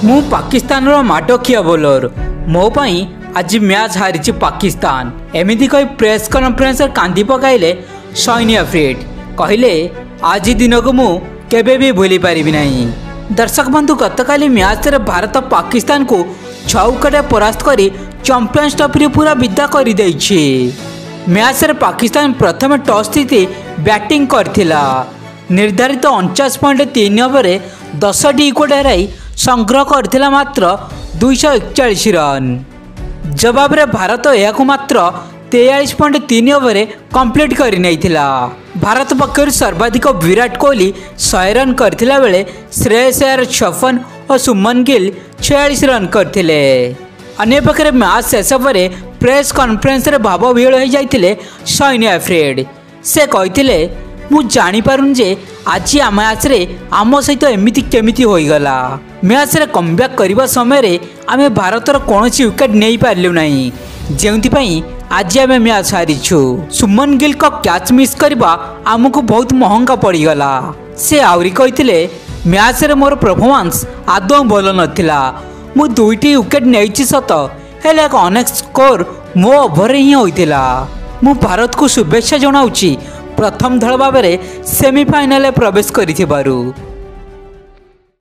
मु पाकिस्तान माडकिया बोलर मो पाई आज मैच हारी पाकिस्तान एमती कही प्रेस कॉन्फ्रेंस कांदी पकाइले सैनी अफ्रीड कहले आज दिन को मु केबे भी भूली पारिबी नहीं। दर्शक बंधु गतकाली मैच रे भारत पाकिस्तान को 6 विकेट परास्त करी चैंपियंस ट्रॉफी पूरा विदा कर देइछि। मैच रे पाकिस्तान प्रथम टॉस जीति बैटिंग करथिला। निर्धारित 49.3 ओवर 10 विकेट हराई संग्रह करथिला मात्र 241 रन। जवाब रे भारत यह मात्र 43.3 ओवर कंप्लीट कर नैथिला। भारत पक्षर सर्वाधिक विराट कोहली 100 रन करथिला बेले श्रेयस अय्यर 56 और सुमन गिल 46 रन करथिले। अन्य पक्षरे मैच शेष पर प्रेस कॉन्फ्रेंस रे भाव विहल हो जाइथिले सैनी अफ्रीड। से कहिथिले मु जानी पारुन जे आज आ मैच रे आम सहित एमिति केमिति होइगला। मैच रे कमबैक करबा समय रे आमे भारतर कोनोसी विकेट नहीं पारलु नाही, जेउंति पई आज आमे मैच हारिछु। सुमन गिल को कैच मिस करबा आमको बहुत महंगा पड़ीगला। से आउरी कहिथिले मैच रे मोर परफॉर्मेंस आदौ भल नथिला। मु 2टी विकेट नेइछि सत, हेले एक अनेक स्कोर मो ओभर ही होइतिला। मु भारत को शुभेच्छा जनाउछि प्रथम दल भाव में सेमिफाइनल प्रवेश करिथिबारु।